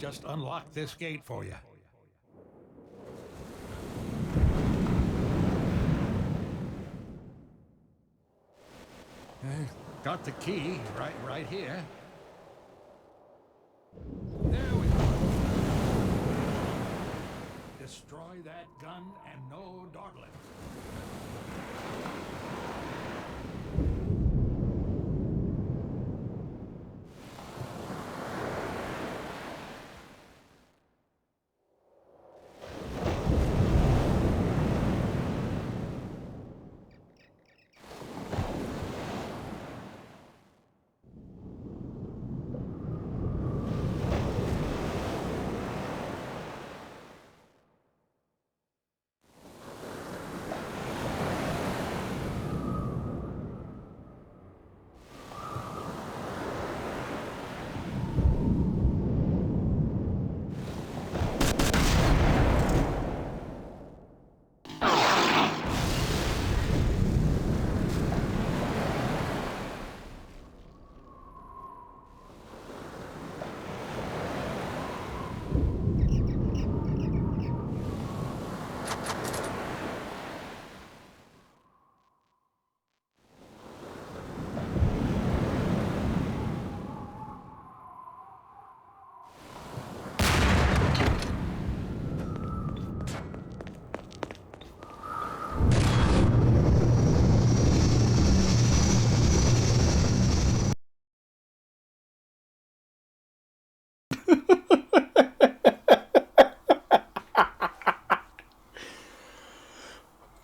just unlock this gate for you. Got the key right here. There we go. Destroy that gun and no dawdling.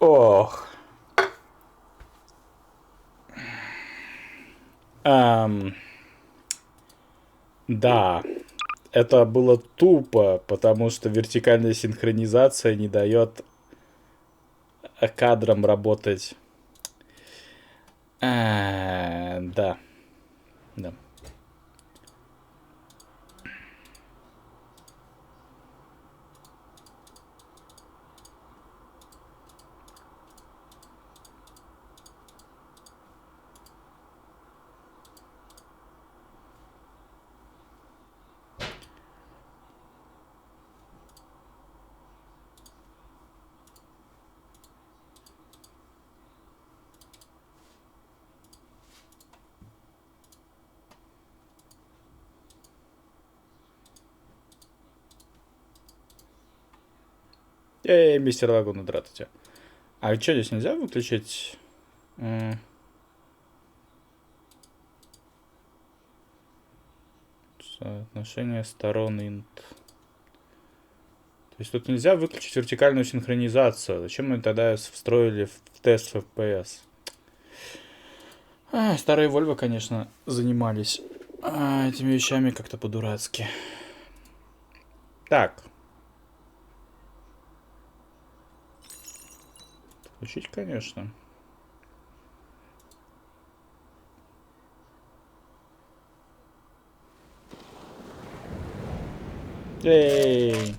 Ох. Да, это было тупо, потому что вертикальная синхронизация не дает кадрам работать. Да. Да. Мистер Вагон, здравствуйте. А что, здесь нельзя выключить? Соотношение сторон int. То есть тут нельзя выключить вертикальную синхронизацию. Зачем мы тогда встроили в тест FPS? Старые Volvo, конечно, занимались этими вещами как-то по-дурацки. Так. Включить, конечно. Эй!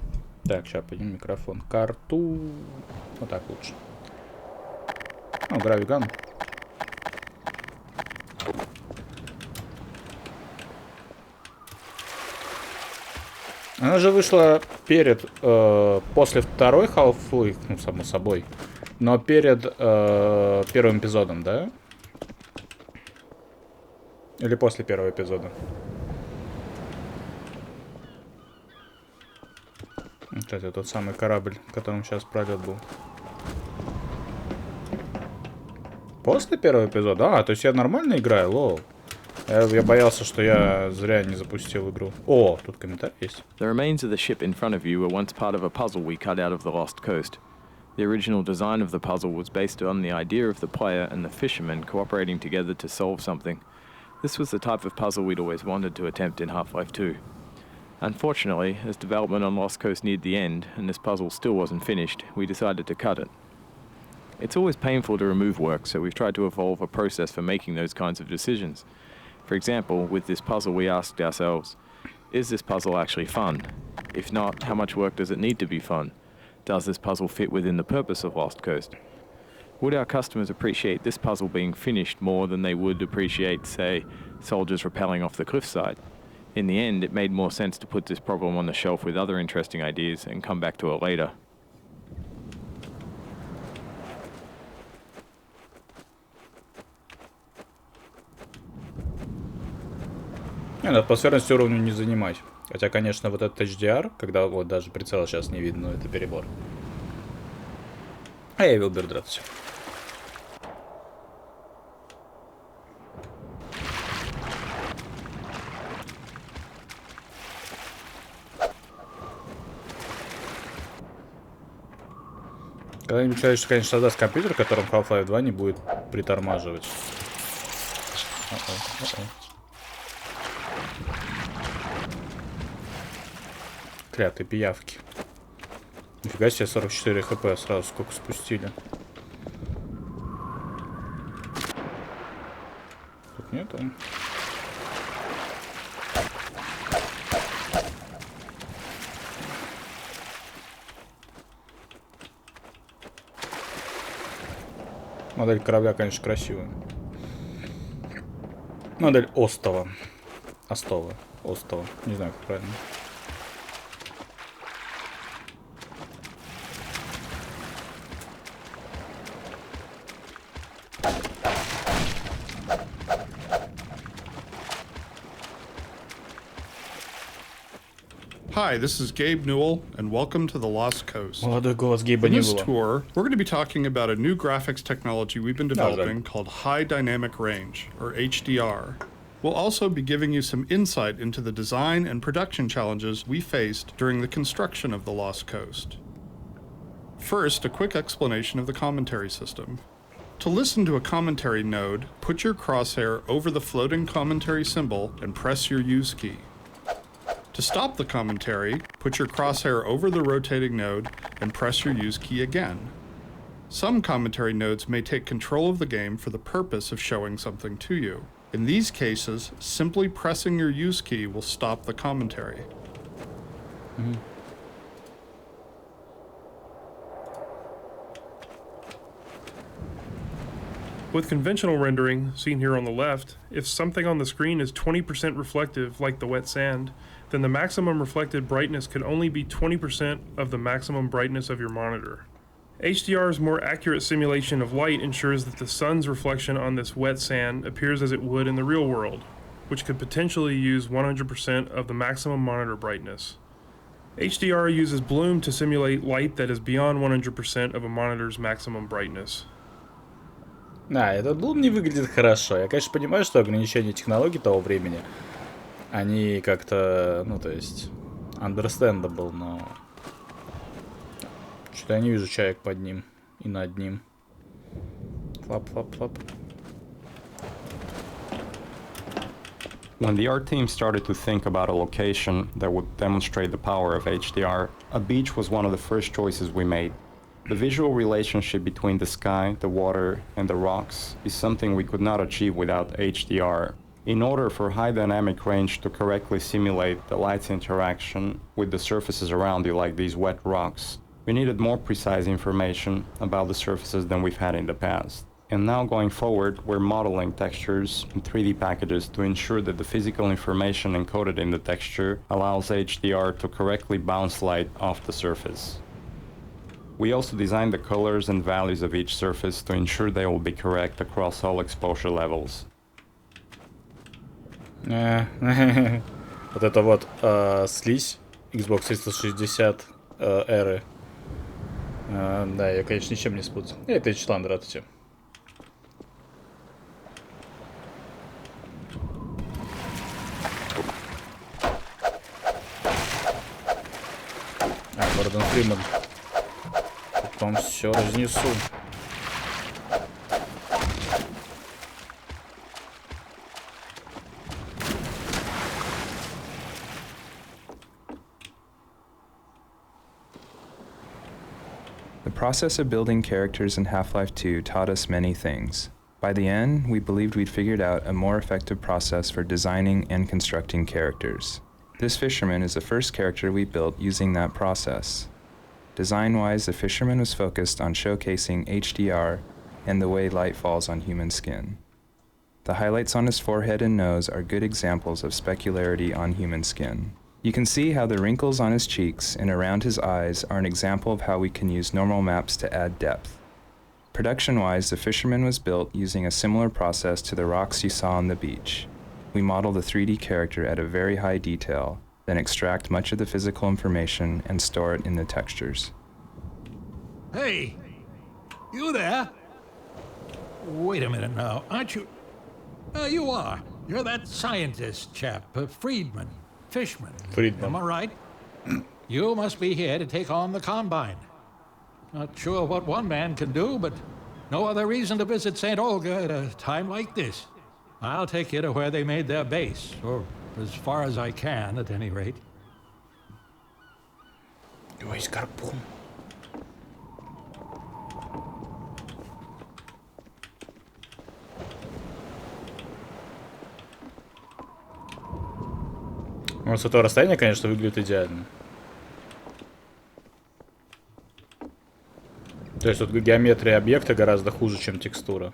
Так, сейчас поднимем микрофон. Карту. Вот так лучше. Ну, гравиган. Она же вышла перед, после второй Half-Life, ну, само собой. Но перед первым эпизодом, да? Или после первого эпизода? Вот это тот самый корабль, в котором сейчас пролет был. После первого эпизода? А, то есть я нормально играю, лол. Я боялся, что я зря не запустил игру. О, тут комментарий есть. The remains of the ship in front of you were once part of a puzzle we cut out of the Lost Coast. The original design of the puzzle was based on the idea of the player and the fisherman cooperating together to solve something. This was the type of puzzle we'd always wanted to attempt in Half-Life 2. Unfortunately, as development on Lost Coast neared the end, and this puzzle still wasn't finished, we decided to cut it. It's always painful to remove work, so we've tried to evolve a process for making those kinds of decisions. For example, with this puzzle we asked ourselves, is this puzzle actually fun? If not, how much work does it need to be fun? Does this puzzle fit within the purpose of Lost Coast? Would our customers appreciate this puzzle being finished more than they would appreciate, say, soldiers rappelling off the cliffside? In the end, it made more sense to put this problem on the shelf with other interesting ideas and come back to it later. Атмосферность уровня не занимать. Хотя, конечно, вот этот HDR, когда вот даже прицела сейчас не видно, это перебор. А я Вилбер, здравствуйте. Когда-нибудь человечество, конечно, создаст компьютер, которым Half-Life 2 не будет притормаживать. Клятые пиявки. Нифига себе, 44 хп сразу сколько спустили. Тут нету. Модель корабля, конечно, красивая. Модель Остова. Остова. Остова. Не знаю, как правильно. Hi, this is Geiba Nьюэлла, and welcome to the Lost Coast. Молодой голос Гейба In this Ньюэлла. tour, we're going to be talking about a new graphics technology we've been developing called High Dynamic Range, or HDR. We'll also be giving you some insight into the design and production challenges we faced during the construction of the Lost Coast. First, a quick explanation of the commentary system. To listen to a commentary node, put your crosshair over the floating commentary symbol and press your use key. To stop the commentary, put your crosshair over the rotating node and press your use key again. Some commentary nodes may take control of the game for the purpose of showing something to you. In these cases, simply pressing your use key will stop the commentary. With conventional rendering, seen here on the left, if something on the screen is 20% reflective, like the wet sand, then the maximum reflected brightness could only be 20% of the maximum brightness of your monitor. HDR's more accurate simulation of light ensures that the sun's reflection on this wet sand appears as it would in the real world, which could potentially use 100% of the maximum monitor brightness. HDR uses bloom to simulate light that is beyond 100% of a monitor's maximum brightness. Да, этот блум не выглядит хорошо. Я, конечно, понимаю, что ограничения технологий того времени, они как-то, ну, то есть, understandable, но... Что-то я не вижу чаек под ним и над ним. Флап. When the art team started to think about a location that would demonstrate the power of HDR, a beach was one of the first choices we made. The visual relationship between the sky, the water, and the rocks is something we could not achieve without HDR. In order for high dynamic range to correctly simulate the light's interaction with the surfaces around you, like these wet rocks, we needed more precise information about the surfaces than we've had in the past. And now going forward, we're modeling textures in 3D packages to ensure that the physical information encoded in the texture allows HDR to correctly bounce light off the surface. We also designed the colors and values of each surface to ensure they will be correct across all exposure levels. Вот это вот слизь Xbox 360 эры. Да, ее, конечно, ничем не спутать. Это Ичлан, здравствуйте. Гордон Фриман. Потом все разнесу. The process of building characters in Half-Life 2 taught us many things. By the end, we believed we'd figured out a more effective process for designing and constructing characters. This fisherman is the first character we built using that process. Design-wise, the fisherman was focused on showcasing HDR and the way light falls on human skin. The highlights on his forehead and nose are good examples of specularity on human skin. You can see how the wrinkles on his cheeks and around his eyes are an example of how we can use normal maps to add depth. Production-wise, the fisherman was built using a similar process to the rocks you saw on the beach. We model the 3D character at a very high detail, then extract much of the physical information and store it in the textures. Hey, you there? Wait a minute now, aren't you? You are. You're that scientist chap, Friedman. Fishman. Friedman. Am I right? You must be here to take on the Combine. Not sure what one man can do, but no other reason to visit St. Olga at a time like this. I'll take you to where they made their base, or as far as I can, at any rate. Ой, гарпун. Ну, с этого расстояния, конечно, выглядит идеально. То есть вот геометрия объекта гораздо хуже, чем текстура.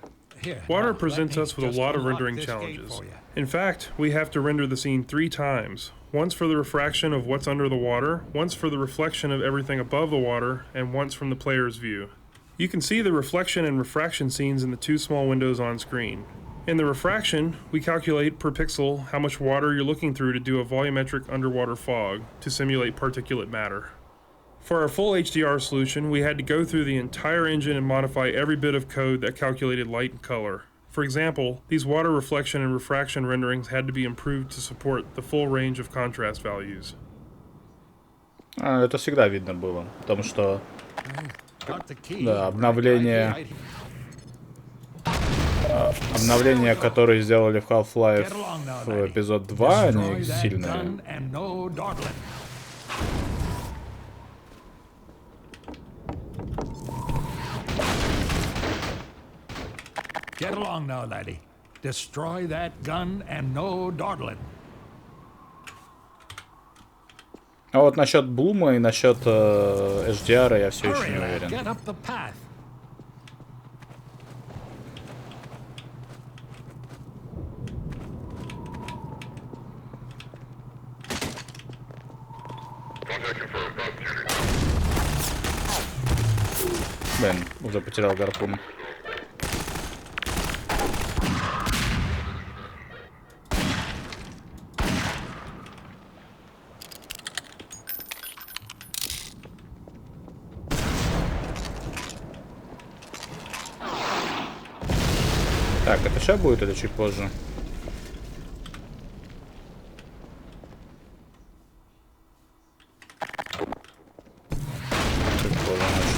Water presents us with a lot of rendering challenges. In fact, we have to render the scene 3 times. Once for the refraction of what's under the water, once for the reflection of everything above the water, and once from the player's view. You can see the reflection and refraction scenes in the 2 small windows on screen. In the refraction, we calculate per pixel how much water you're looking through to do a volumetric underwater fog to simulate particulate matter. For our full HDR solution, we had to go through the entire engine and modify every bit of code that calculated light and color. For example, these water reflection and refraction renderings had to be improved to support the full range of contrast values. Это всегда видно было, потому что да, обновления, которые сделали в Half-Life в эпизод 2, они сильные. Get along now, laddie. Destroy that gun and no dawdling. А вот насчет Блума и насчет HDR я все еще не уверен. Get up the path. Блин, уже потерял гарпун. Так, это сейчас будет или чуть позже? Чуть позже, значит.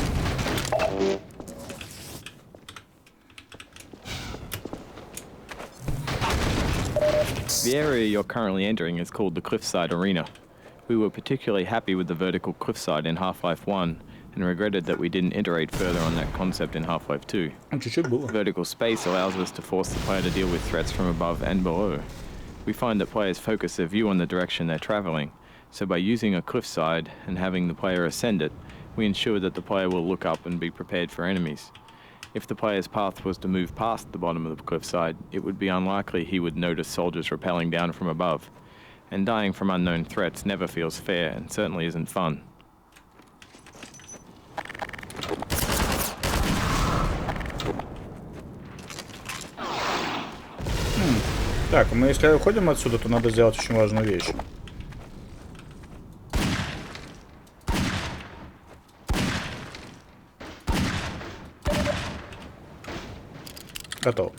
The area you're currently entering is called the Cliffside Arena. We were particularly happy with the vertical cliffside in Half-Life 1, and regretted that we didn't iterate further on that concept in Half-Life 2. Vertical space allows us to force the player to deal with threats from above and below. We find that players focus their view on the direction they're traveling, so by using a cliffside and having the player ascend it, we ensure that the player will look up and be prepared for enemies. If the player's path was to move past the bottom of the cliffside, it would be unlikely he would notice soldiers rappelling down from above. And dying from unknown threats never feels fair and certainly isn't fun. Так, мы если уходим отсюда, то надо сделать очень важную вещь. Готово.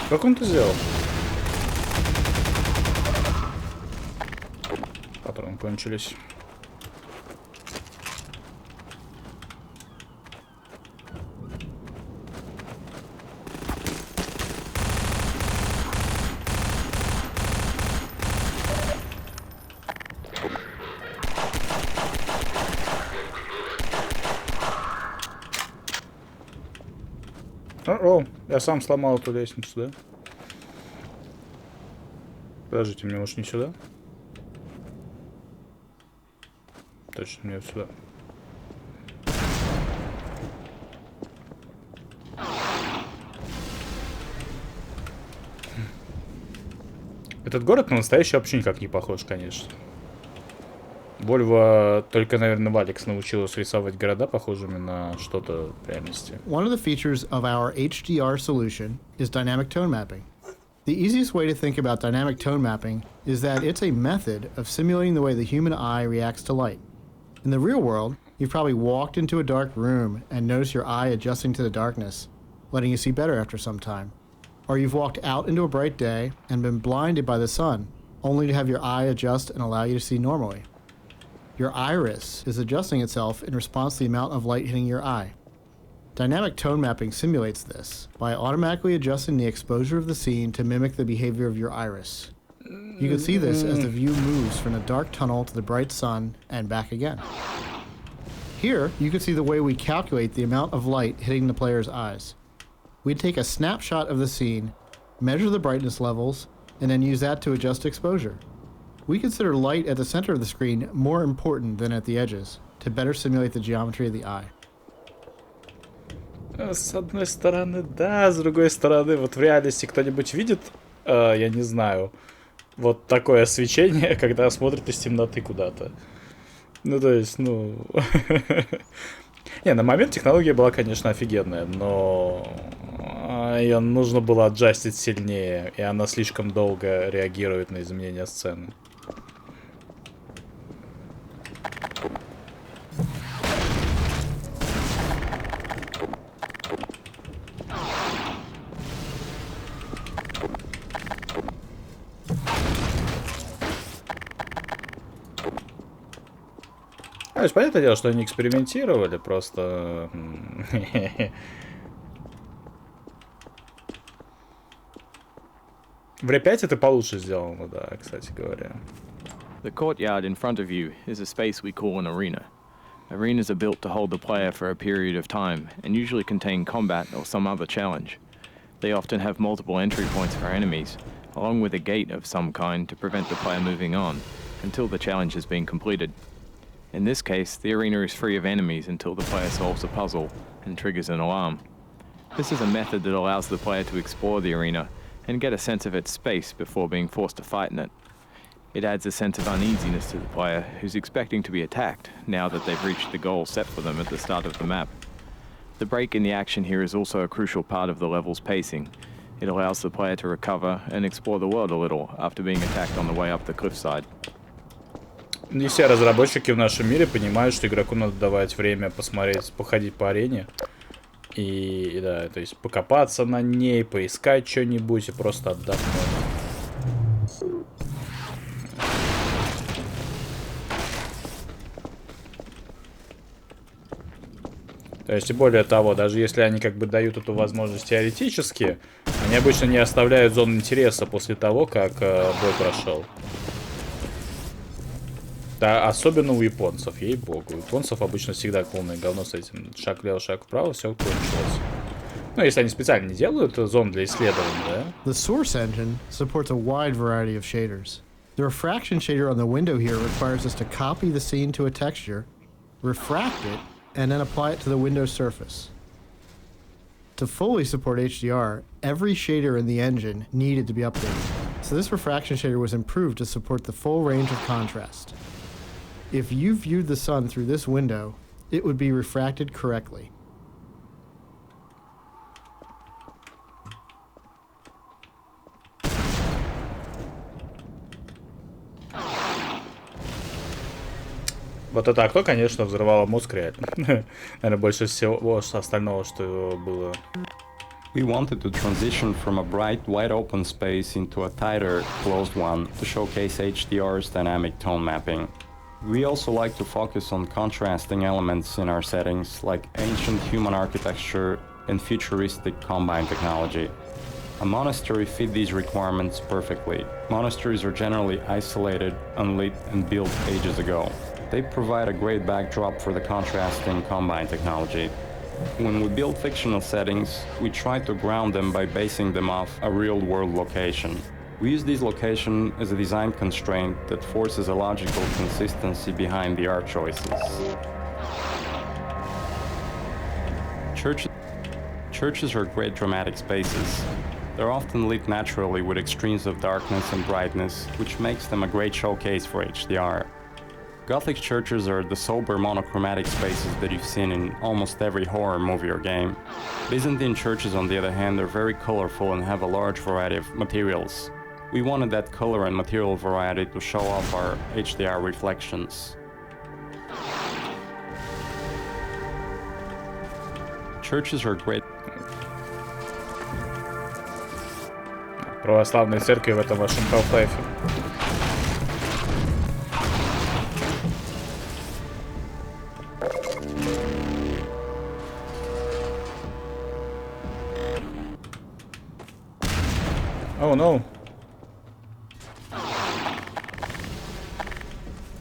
Как он это сделал? закончились. О, я сам сломал эту лестницу, да? Подождите, мне может не сюда? Точно, мне сюда. Этот город на настоящий вообще никак не похож, конечно. Вольво только, наверное, Валекс научилась рисовать города похожими на что-то в реальности. One of the features of our HDR solution is dynamic tone mapping. The easiest way to think about dynamic tone mapping is that it's a method of simulating the way the human eye reacts to light. In the real world, you've probably walked into a dark room and noticed your eye adjusting to the darkness, letting you see better after some time. Or you've walked out into a bright day and been blinded by the sun, only to have your eye adjust and allow you to see normally. Your iris is adjusting itself in response to the amount of light hitting your eye. Dynamic tone mapping simulates this by automatically adjusting the exposure of the scene to mimic the behavior of your iris. You can see this as the view moves from the dark tunnel to the bright sun and back again. Here, you can see the way we calculate the amount of light hitting the player's eyes. We take a snapshot of the scene, measure the brightness levels, and then use that to adjust exposure. We consider light at the center of the screen more important than at the edges to better simulate the geometry of the eye. С одной стороны, да, с другой стороны, вот в реальности кто-нибудь видит, я не знаю, вот такое свечение, когда смотрит из темноты куда-то. Ну, то есть, ну... Не, на момент технология была, конечно, офигенная, но ее нужно было аджастить сильнее, и она слишком долго реагирует на изменения сцены. То есть, понятное дело, что они экспериментировали, просто... В R5 это получше сделано, да, кстати говоря. The courtyard in front of you is a space we call an arena. Arenas are built to hold the player for a period of time and usually contain combat or some other challenge. They often have multiple entry points for enemies, along with a gate of some kind to prevent the player moving on until the challenge has been completed. In this case, the arena is free of enemies until the player solves a puzzle and triggers an alarm. This is a method that allows the player to explore the arena and get a sense of its space before being forced to fight in it. It adds a sense of uneasiness to the player, who's expecting to be attacked now that they've reached the goal set for them at the start of the map. The break in the action here is also a crucial part of the level's pacing. It allows the player to recover and explore the world a little after being attacked on the way up the cliffside. Не все разработчики в нашем мире понимают, что игроку надо давать время посмотреть, походить по арене. И да, то есть покопаться на ней, поискать что-нибудь и просто отдохнуть. То есть, и более того, даже если они как бы дают эту возможность теоретически, они обычно не оставляют зону интереса после того, как бой прошел. Да, особенно у японцев, ей-богу. У японцев обычно всегда полное говно с этим. Шаг влево, шаг вправо, все кончилось. Ну, если они специально не делают зон для исследований, да? The source engine supports a wide variety of shaders. The refraction shader on the window here requires us to copy the scene to a texture, refract it, and then apply it to the window surface. To fully support HDR, every shader in the engine needed to be updated. So this refraction shader was improved to support the full range of contrast. If you viewed the sun through this window, it would be refracted correctly. Вот это окно, конечно, взрывало мозг реально. Наверное, больше всего остального, что было. We wanted to transition from a bright, wide-open space into a tighter, closed one to showcase HDR's dynamic tone mapping. We also like to focus on contrasting elements in our settings, like ancient human architecture and futuristic combine technology. A monastery fit these requirements perfectly. Monasteries are generally isolated, unlit, and built ages ago. They provide a great backdrop for the contrasting combine technology. When we build fictional settings, we try to ground them by basing them off a real-world location. We use this location as a design constraint that forces a logical consistency behind the art choices. Churches are great dramatic spaces. They're often lit naturally with extremes of darkness and brightness, which makes them a great showcase for HDR. Gothic churches are the sober monochromatic spaces that you've seen in almost every horror movie or game. Byzantine churches, on the other hand, are very colorful and have a large variety of materials. We wanted that color and material variety to show off our HDR reflections. Churches are great. Православные церкви в этом вашем Half-Life. Oh no.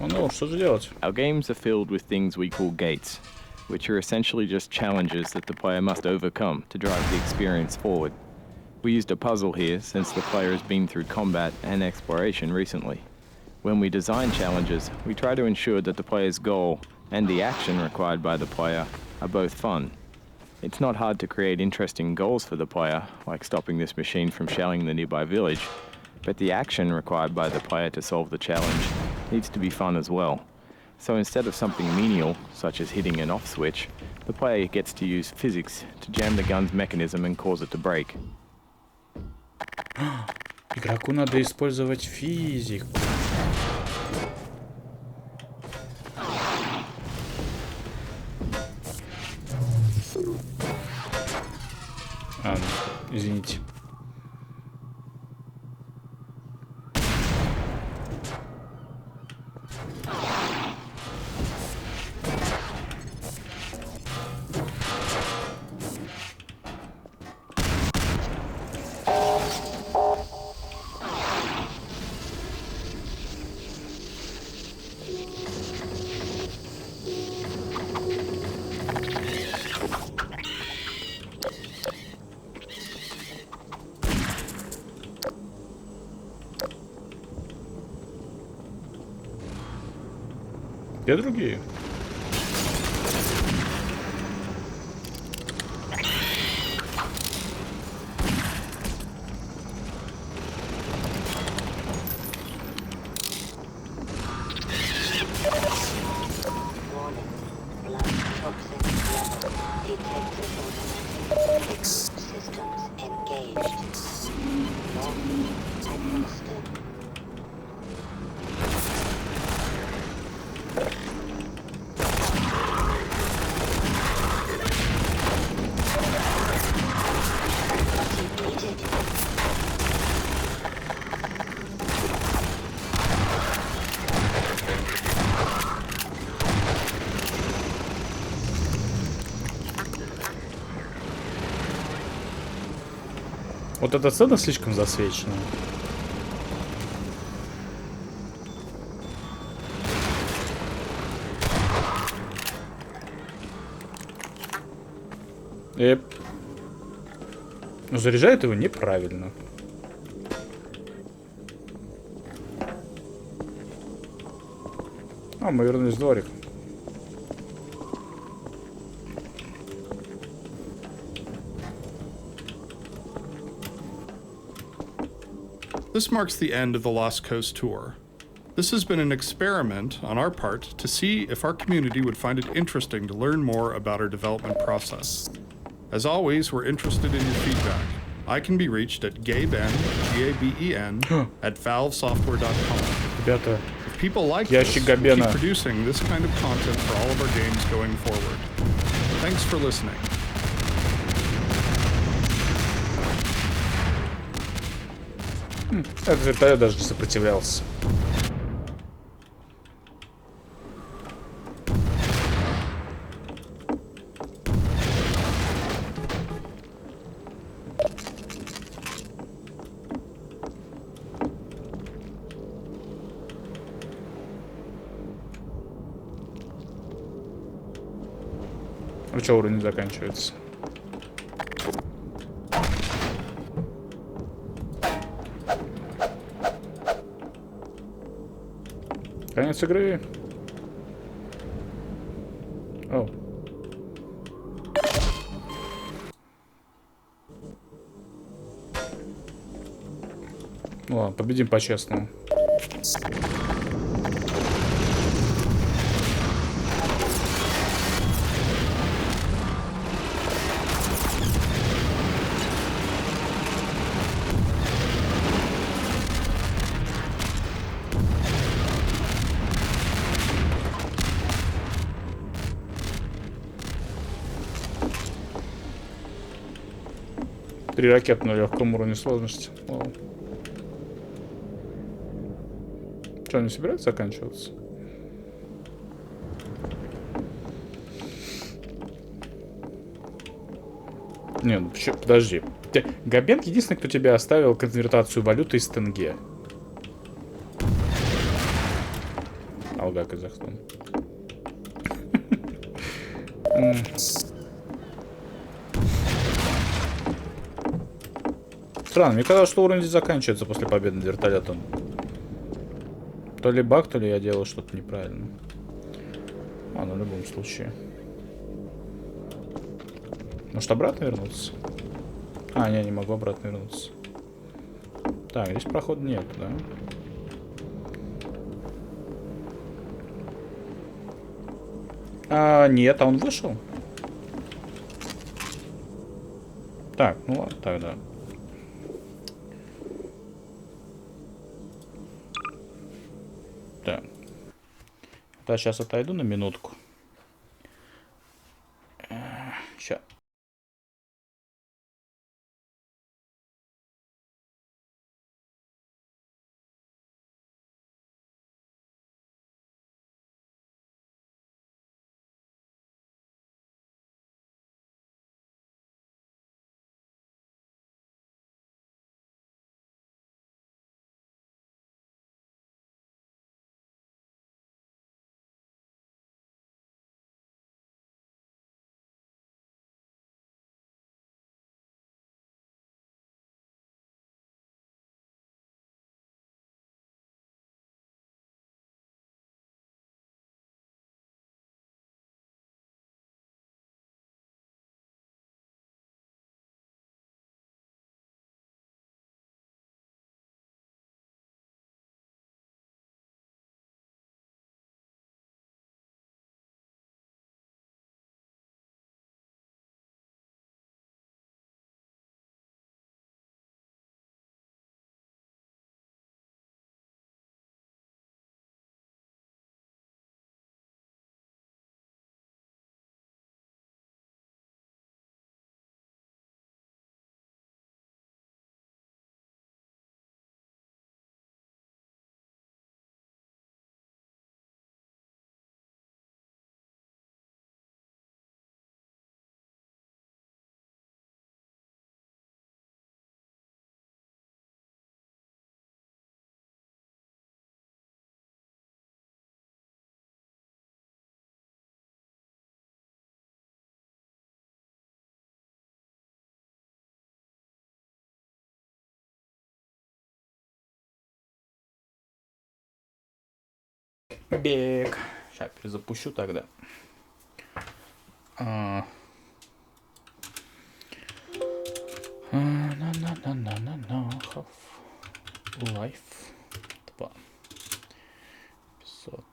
Oh no, что же делать? Our games are filled with things we call gates, which are essentially just challenges that the player must overcome to drive the experience forward. We used a puzzle here since the player has been through combat and exploration recently. When we design challenges, we try to ensure that the player's goal and the action required by the player are both fun. It's not hard to create interesting goals for the player, like stopping this machine from shelling the nearby village, but the action required by the player to solve the challenge needs to be fun as well. So instead of something menial, such as hitting an off switch, the player gets to use physics to jam the gun's mechanism and cause it to break. Игроку надо использовать физику. Извините. Где другие? Вот эта сцена слишком засвечена. Но заряжает его неправильно. А, мы вернулись в дворик. This marks the end of the Lost Coast tour. This has been an experiment on our part to see if our community would find it interesting to learn more about our development process. As always, we're interested in your feedback. I can be reached at Gaben, G-A-B-E-N, at valvesoftware.com. Ребята, If people like this, ящик we'll Габена. keep producing this kind of content for all of our games going forward. Thanks for listening. Этот вертолет даже не сопротивлялся. А что, уровень заканчивается? Конец игры. О. Ну ладно, победим по-честному. Три ракеты на легком уровне сложности. Вау. Что, не собирается заканчиваться? Не, ну подожди. Габен единственный, кто тебе оставил конвертацию валюты из тенге. Алга, Казахстан. Странно, мне казалось, что уровень здесь заканчивается после победы над вертолетом. То ли баг, то ли я делал что-то неправильно. А, ну в любом случае. Может обратно вернуться? А, не могу обратно вернуться. Так, здесь прохода нет, да? Нет, а он вышел? Так, ну ладно, тогда. Так. Да, сейчас отойду на минутку. Сейчас. Бег. Сейчас перезапущу тогда. Life 2. 500.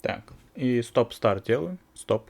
Так, и стоп-старт делаю. Стоп.